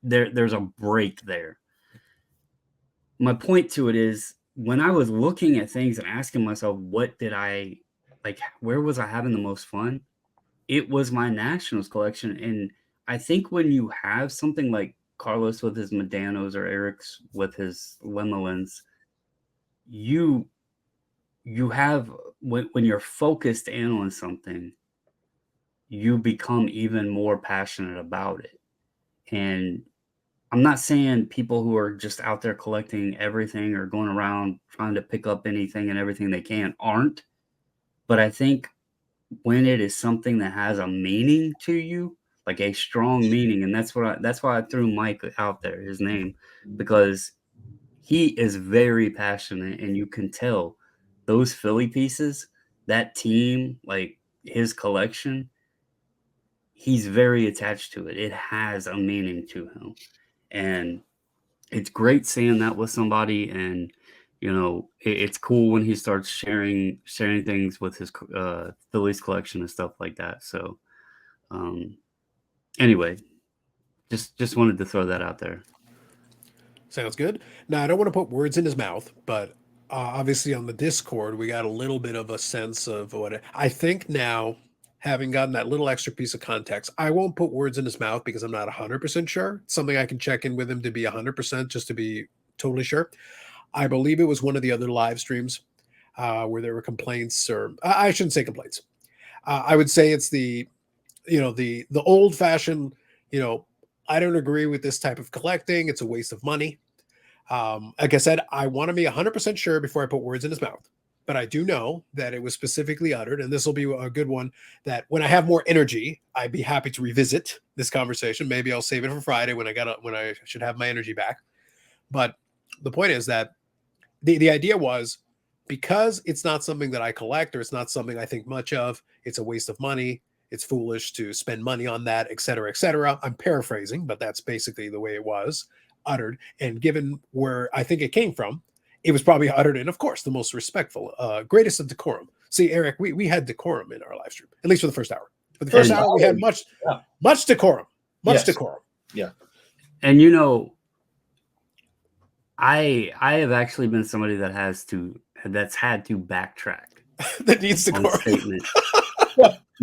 Speaker 3: there's a break there. My point to it is, when I was looking at things and asking myself, what did I like? Where was I having the most fun? It was my Nationals collection. And I think when you have something like Carlos with his Medanos or Eric's with his Lemolins, you have, when you're focused in on something, you become even more passionate about it. And I'm not saying people who are just out there collecting everything or going around trying to pick up anything and everything they can aren't, but I think when it is something that has a meaning to you, like a strong meaning, and that's why I threw Mike out there, his name, because he is very passionate, and you can tell those Philly pieces, that team, like his collection, he's very attached to it. It has a meaning to him, and it's great seeing that with somebody. And it's cool when he starts sharing things with his Phillies collection and stuff like that. So anyway, just wanted to throw that out there.
Speaker 1: Sounds good. Now, I don't want to put words in his mouth, but obviously on the Discord, we got a little bit of a sense of what I think now, having gotten that little extra piece of context. I won't put words in his mouth because I'm not 100% sure. It's something I can check in with him to be 100%, just to be totally sure. I believe it was one of the other live streams where there were complaints, or I shouldn't say complaints. I would say it's the old fashioned, I don't agree with this type of collecting. It's a waste of money. Like I said, I want to be 100% sure before I put words in his mouth, but I do know that it was specifically uttered, and this will be a good one that when I have more energy, I'd be happy to revisit this conversation. Maybe I'll save it for Friday when I should have my energy back. But the point is that the idea was, because it's not something that I collect, or it's not something I think much of, it's a waste of money. It's foolish to spend money on that, et cetera, et cetera. I'm paraphrasing, but that's basically the way it was uttered. And given where I think it came from, it was probably uttered in, of course, the most respectful, greatest of decorum. See, Eric, we had decorum in our live stream, at least for the first hour. For the first hour, we had much decorum. Much decorum.
Speaker 2: Yeah.
Speaker 3: And I have actually been somebody that's had to backtrack.
Speaker 1: That needs decorum.
Speaker 3: Statement.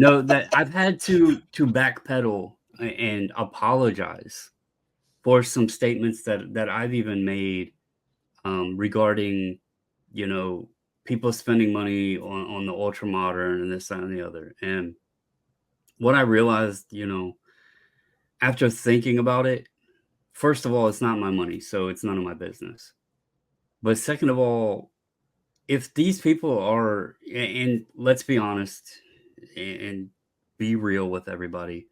Speaker 3: No, that I've had to backpedal and apologize for some statements that I've even made regarding, people spending money on the ultra modern and this, that, and the other. And what I realized, after thinking about it, first of all, it's not my money, so it's none of my business. But second of all, if these people are, and let's be honest and be real with everybody,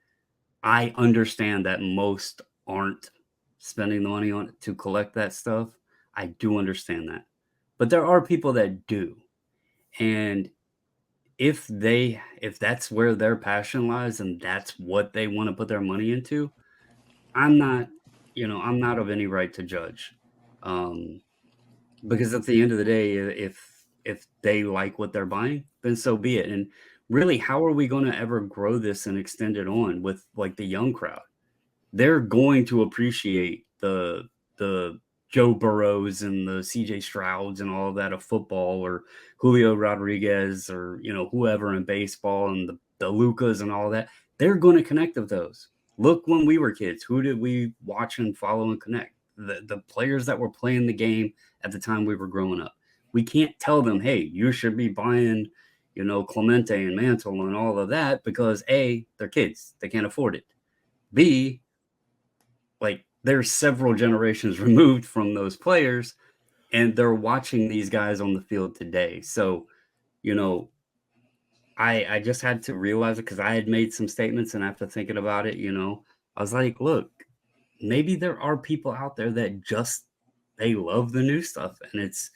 Speaker 3: I understand that most aren't spending the money on it to collect that stuff. I do understand that. But there are people that do. And if that's where their passion lies and that's what they want to put their money into, I'm not of any right to judge. Because at the end of the day, if they like what they're buying, then so be it. And really, how are we going to ever grow this and extend it on with like the young crowd? They're going to appreciate the Joe Burrows and the CJ Strouds and all of that of football, or Julio Rodriguez, or, you know, whoever in baseball, and the Lucas and all that. They're going to connect with those. Look, when we were kids, who did we watch and follow and connect? The players that were playing the game at the time we were growing up. We can't tell them, hey, you should be buying, you know, Clemente and Mantle and all of that, because A, they're kids. They can't afford it. B, like, there's several generations removed from those players, and they're watching these guys on the field today. So, you know, I just had to realize it, because I had made some statements, and after thinking about it, you know, I was like, look, maybe there are people out there that just, they love the new stuff, and it's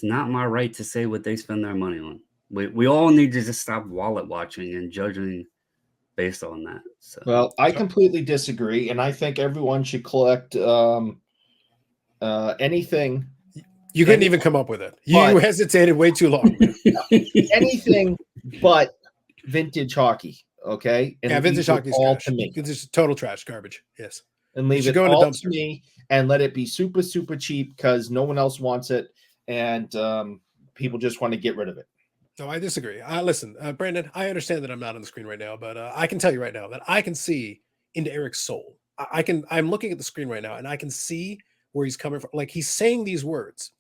Speaker 3: not my right to say what they spend their money on. We all need to just stop wallet watching and judging based on that. So,
Speaker 2: Well, I completely disagree, and I think everyone should collect anything.
Speaker 1: You couldn't even come up with it. You hesitated way too long.
Speaker 2: Anything but vintage hockey, okay? And
Speaker 1: yeah, vintage hockey is
Speaker 2: all
Speaker 1: trash.
Speaker 2: to me.
Speaker 1: It's just total trash, garbage. Yes.
Speaker 2: And leave it all to me, and let it be super, super cheap, because no one else wants it, and people just want to get rid of it.
Speaker 1: No, I disagree. Listen, Brandon, I understand that I'm not on the screen right now, but I can tell you right now that I can see into Eric's soul. I'm looking at the screen right now, and I can see where he's coming from. Like, he's saying these words,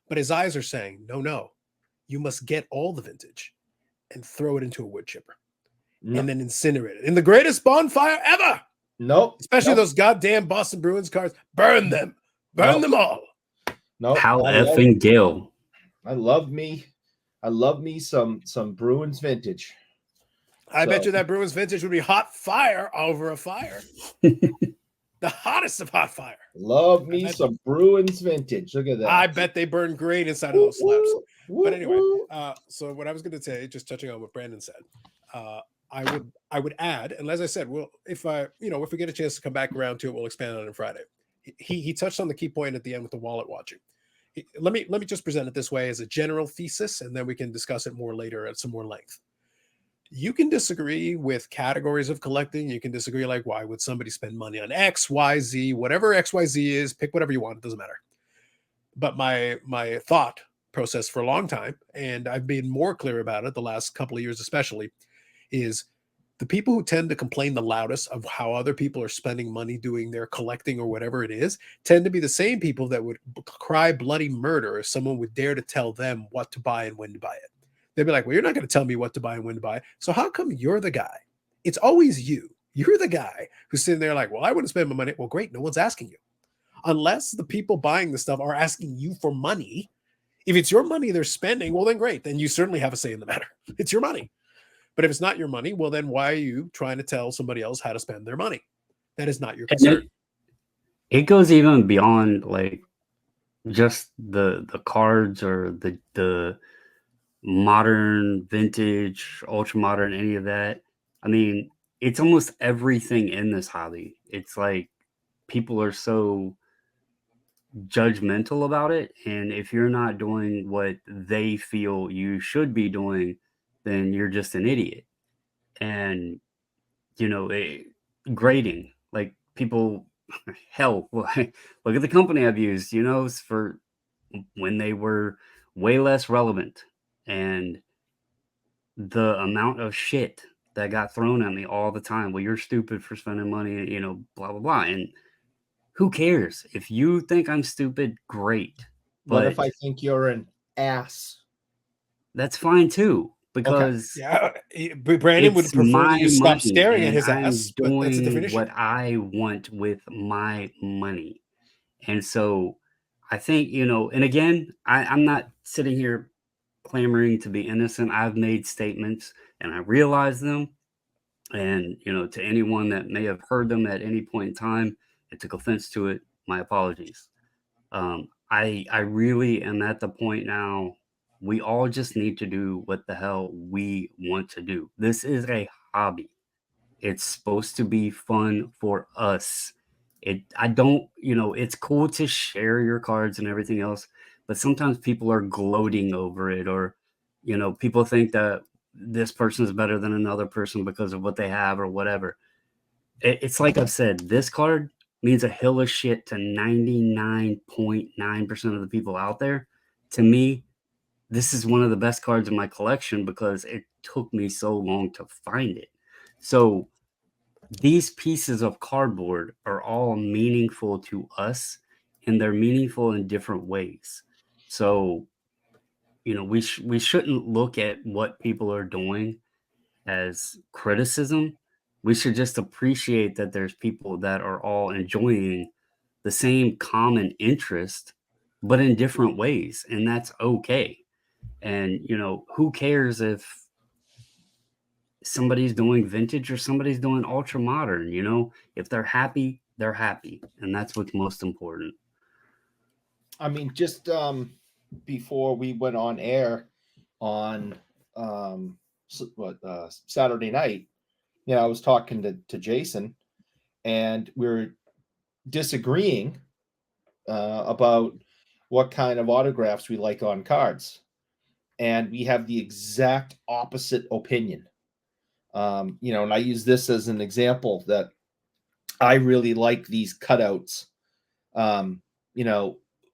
Speaker 1: but his eyes are saying, no, you must get all the vintage and throw it into a wood chipper and then incinerate it in the greatest bonfire ever.
Speaker 2: Nope.
Speaker 1: Especially those goddamn Boston Bruins cards. Burn them. Burn them all.
Speaker 2: No.
Speaker 3: How effing Gil.
Speaker 2: I love me some Bruins vintage.
Speaker 1: I bet you that Bruins vintage would be hot fire over a fire. The hottest of hot fire.
Speaker 2: Love me some Bruins vintage. Look at that.
Speaker 1: I bet they burn great inside of those slabs. But anyway, so what I was going to say, just touching on what Brandon said, I would add, and as I said, if we get a chance to come back around to it, we'll expand on it Friday. He touched on the key point at the end with the wallet watching. Let me just present it this way as a general thesis, and then we can discuss it more later at some more length. You can disagree with categories of collecting. You can disagree, like, why would somebody spend money on X, Y, Z, whatever X, Y, Z is, pick whatever you want. It doesn't matter. But my thought process for a long time, and I've been more clear about it the last couple of years especially, is the people who tend to complain the loudest of how other people are spending money doing their collecting or whatever it is, tend to be the same people that would cry bloody murder if someone would dare to tell them what to buy and when to buy it. They'd be like, well, you're not going to tell me what to buy and when to buy. So how come you're the guy? It's always you. You're the guy who's sitting there like, well, I wouldn't spend my money. Well, great. No one's asking you. Unless the people buying the stuff are asking you for money. If it's your money they're spending, well, then great. Then you certainly have a say in the matter. It's your money. But if it's not your money, well, then why are you trying to tell somebody else how to spend their money? That is not your concern.
Speaker 3: It goes even beyond, like, just the cards or the modern, vintage, ultra modern, any of that. I mean, it's almost everything in this hobby. It's like people are so judgmental about it, and if you're not doing what they feel you should be doing, then you're just an idiot. And grading, like, people, hell, look at the company I've used, for when they were way less relevant, and the amount of shit that got thrown at me all the time. Well, you're stupid for spending money, blah, blah, blah. And who cares? If you think I'm stupid, great.
Speaker 2: But if I think you're an ass,
Speaker 3: that's fine too. Because
Speaker 1: Brandon would prefer you stop staring at his ass.
Speaker 3: Doing that's a different issue. What I want with my money. And so I think, and again, I'm not sitting here clamoring to be innocent. I've made statements and I realize them. And, to anyone that may have heard them at any point in time and took offense to it, my apologies. I really am at the point now. We all just need to do what the hell we want to do. This is a hobby. It's supposed to be fun for us. It's cool to share your cards and everything else, but sometimes people are gloating over it, or, people think that this person is better than another person because of what they have or whatever. It's like I've said, this card, means a hill of shit to 99.9% of the people out there. To me, this is one of the best cards in my collection because it took me so long to find it. So these pieces of cardboard are all meaningful to us, and they're meaningful in different ways. So, we shouldn't look at what people are doing as criticism. We should just appreciate that there's people that are all enjoying the same common interest, but in different ways, and that's okay. And who cares if somebody's doing vintage or somebody's doing ultra modern? If they're happy, they're happy, and that's what's most important.
Speaker 2: I mean, just before we went on air on Saturday night, I was talking to Jason, and we were disagreeing about what kind of autographs we like on cards, and we have the exact opposite opinion. And I use this as an example that I really like these cutouts,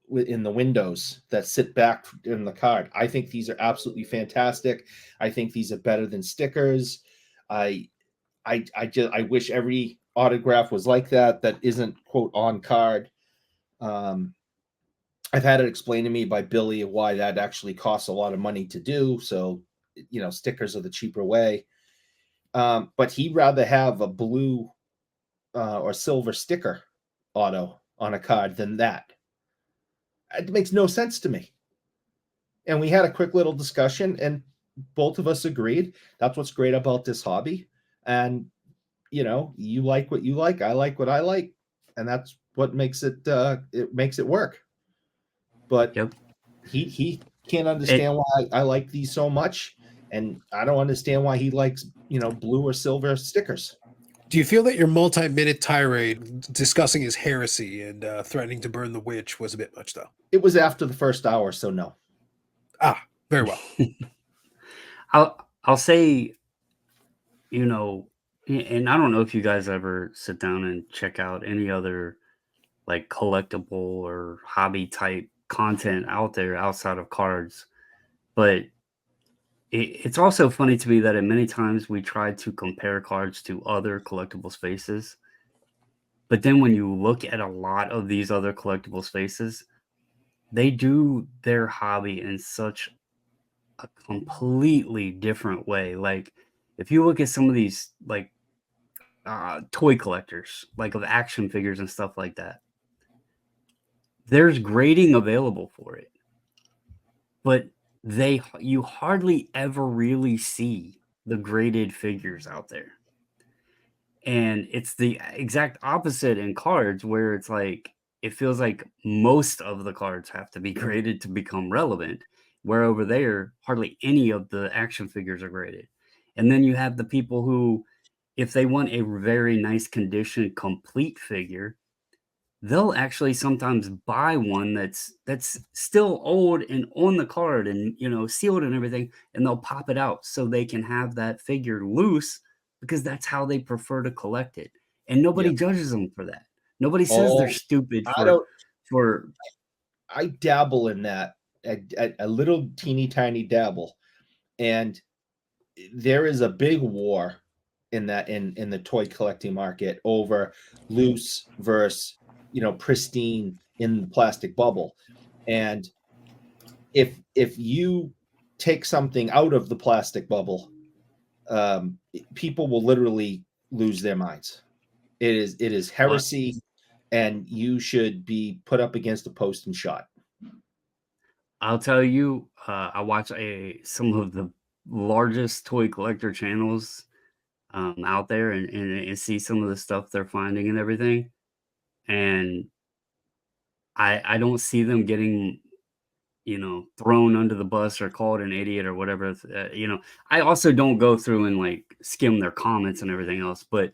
Speaker 2: in the windows that sit back in the card. I think these are absolutely fantastic. I think these are better than stickers. I wish every autograph was like that isn't quote on card. I've had it explained to me by Billy why that actually costs a lot of money to do. So, stickers are the cheaper way. But he'd rather have a blue or silver sticker auto on a card than that. It makes no sense to me. And we had a quick little discussion, and both of us agreed that's what's great about this hobby. And you like what you like, I like what I like, and that's what makes it work. But
Speaker 3: Yep.
Speaker 2: he can't understand why I like these so much, and I don't understand why he likes blue or silver stickers.
Speaker 1: Do you feel that your multi-minute tirade discussing his heresy and threatening to burn the witch was a bit much, though?
Speaker 2: It was after the first hour, so no.
Speaker 1: Very well.
Speaker 3: I'll say, and I don't know if you guys ever sit down and check out any other like collectible or hobby type content out there outside of cards, but it's also funny to me that at many times we try to compare cards to other collectible spaces, but then when you look at a lot of these other collectible spaces, they do their hobby in such a completely different way. Like if you look at some of these like toy collectors, like of action figures and stuff like that, there's grading available for it, but you hardly ever really see the graded figures out there. And it's the exact opposite in cards, where it's like it feels like most of the cards have to be graded to become relevant, where over there hardly any of the action figures are graded. And then you have the people who, if they want a very nice condition complete figure, they'll actually sometimes buy one that's still old and on the card and sealed and everything, and they'll pop it out so they can have that figure loose, because that's how they prefer to collect it. And nobody judges them for that. Nobody says they're stupid for
Speaker 2: I dabble in that, a little teeny tiny dabble, and there is a big war in that in the toy collecting market over loose versus pristine in the plastic bubble. And if you take something out of the plastic bubble, people will literally lose their minds. It is heresy, and you should be put up against a post and shot.
Speaker 3: I'll tell you, I watch some of the largest toy collector channels out there, and see some of the stuff they're finding and everything. And I don't see them getting, thrown under the bus or called an idiot or whatever. I also don't go through and like skim their comments and everything else, but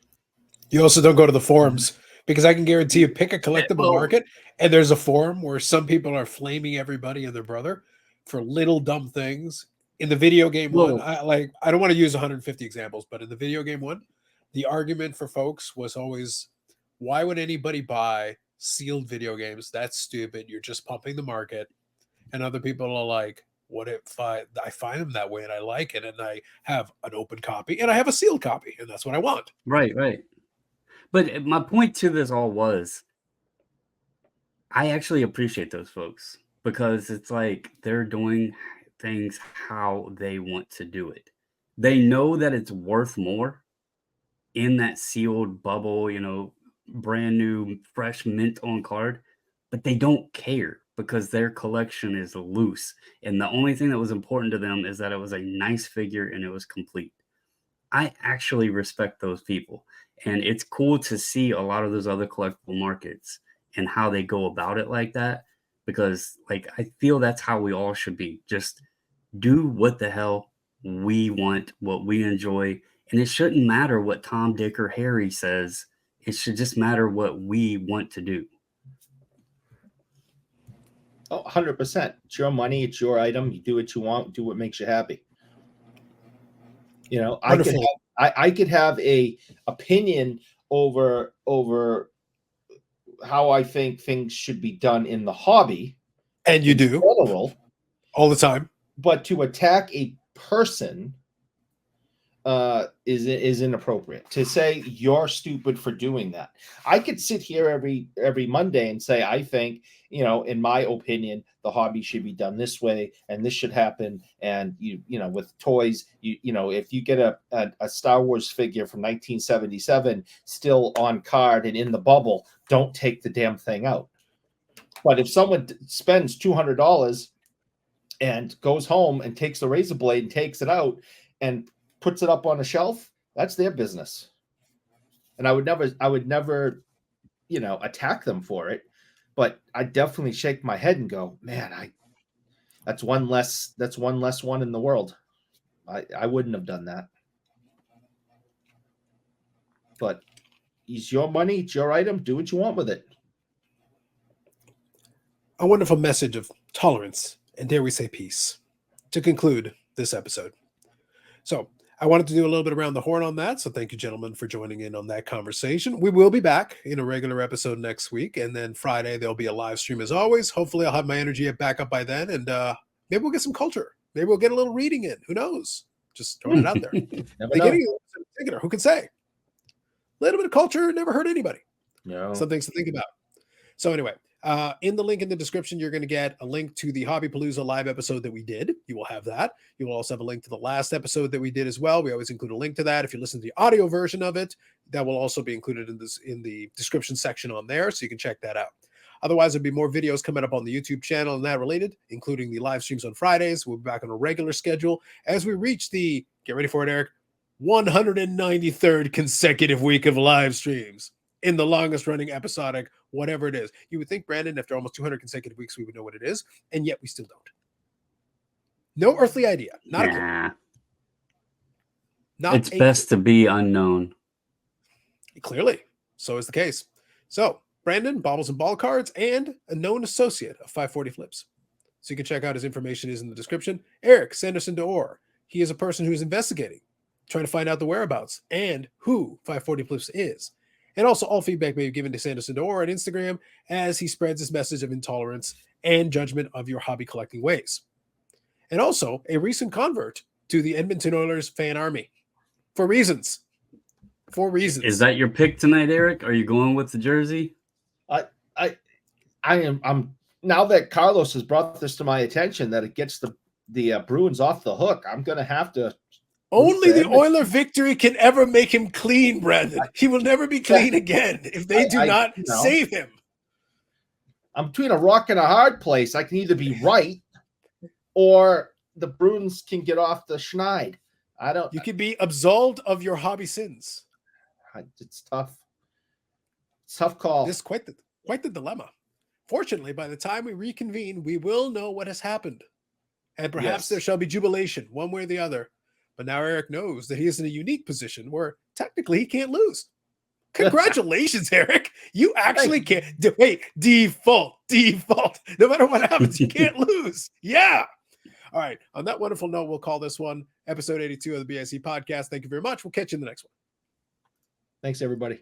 Speaker 1: you also don't go to the forums, because I can guarantee you pick a collectible market and there's a forum where some people are flaming everybody and their brother for little dumb things. In the video game one, I don't want to use 150 examples, but in the video game one, the argument for folks was always, Why would anybody buy sealed video games? That's stupid. You're just pumping the market. And other people are like, what if I find them that way and I like it and I have an open copy and I have a sealed copy and that's what I want.
Speaker 3: Right, right. But my point to this all was, I actually appreciate those folks because it's like they're doing things how they want to do it. They know that it's worth more in that sealed bubble, brand new, fresh mint on card, but they don't care because their collection is loose. And the only thing that was important to them is that it was a nice figure and it was complete. I actually respect those people. And it's cool to see a lot of those other collectible markets and how they go about it like that, because like I feel that's how we all should be. Just do what the hell we want, what we enjoy, and it shouldn't matter what Tom, Dick, or Harry says. It should just matter what we want to do.
Speaker 2: Oh, 100%. It's your money. It's your item. You do what you want. Do what makes you happy. I could have a opinion over how I think things should be done in the hobby,
Speaker 1: and you do
Speaker 2: general,
Speaker 1: all the time.
Speaker 2: But to attack a person is inappropriate. To say you're stupid for doing that. I could sit here every Monday and say I think, in my opinion, the hobby should be done this way and this should happen. And with toys, if you get a Star Wars figure from 1977 still on card and in the bubble, don't take the damn thing out. But if someone spends $200 and goes home and takes the razor blade and takes it out and puts it up on a shelf, that's their business. And I would never, attack them for it, but I definitely shake my head and go, man, that's one less one in the world. I wouldn't have done that. But it's your money, it's your item, do what you want with it.
Speaker 1: A wonderful message of tolerance and, dare we say, peace to conclude this episode. So I wanted to do a little bit around the horn on that. So thank you, gentlemen, for joining in on that conversation. We will be back in a regular episode next week. And then Friday, there'll be a live stream as always. Hopefully I'll have my energy back up by then. And maybe we'll get some culture. Maybe we'll get a little reading in. Who knows? Just throwing it out there. Beginning of the particular, who can say? A little bit of culture never hurt anybody.
Speaker 2: No.
Speaker 1: Some things to think about. So anyway, in the link in the description, you're going to get a link to the Hobby Palooza live episode that we did. You will have that. You will also have a link to the last episode that we did as well. We always include a link to that. If you listen to the audio version of it, that will also be included in the description section on there, so you can check that out. Otherwise, there'll be more videos coming up on the YouTube channel and that related, including the live streams on Fridays. We'll be back on a regular schedule as we reach the, get ready for it, Eric, 193rd consecutive week of live streams. In the longest running episodic, whatever it is. You would think, Brandon, after almost 200 consecutive weeks, we would know what it is, and yet we still don't. No earthly idea. Not a clue.
Speaker 3: It's best to be unknown.
Speaker 1: Clearly, so is the case. So, Brandon, Bobbles and Ball Cards, and a known associate of 540 Flips. So you can check out his information is in the description. Eric Sanderson d'Or. He is a person who is investigating, trying to find out the whereabouts and who 540 Flips is. And also all feedback may be given to Sanderson d'Or on Instagram as he spreads his message of intolerance and judgment of your hobby collecting ways. And also a recent convert to the Edmonton Oilers fan army for reasons. Is
Speaker 3: that your pick tonight, Eric? Are you going with the jersey?
Speaker 2: I'm now that Carlos has brought this to my attention that it gets the Bruins off the hook. I'm going to have to.
Speaker 1: Only the Oiler victory can ever make him clean, Brandon. He will never be clean again if they do not save him.
Speaker 2: I'm between a rock and a hard place. I can either be right or the Bruins can get off the schneid.
Speaker 1: You can be absolved of your hobby sins.
Speaker 2: It's tough. It's a tough call.
Speaker 1: This is quite the dilemma. Fortunately, by the time we reconvene, we will know what has happened. And perhaps there shall be jubilation, one way or the other. But now Eric knows that he is in a unique position where technically he can't lose. Congratulations, Eric. You actually can't. Wait, default. No matter what happens, you can't lose. Yeah. All right. On that wonderful note, we'll call this one episode 82 of the BIC podcast. Thank you very much. We'll catch you in the next one.
Speaker 2: Thanks, everybody.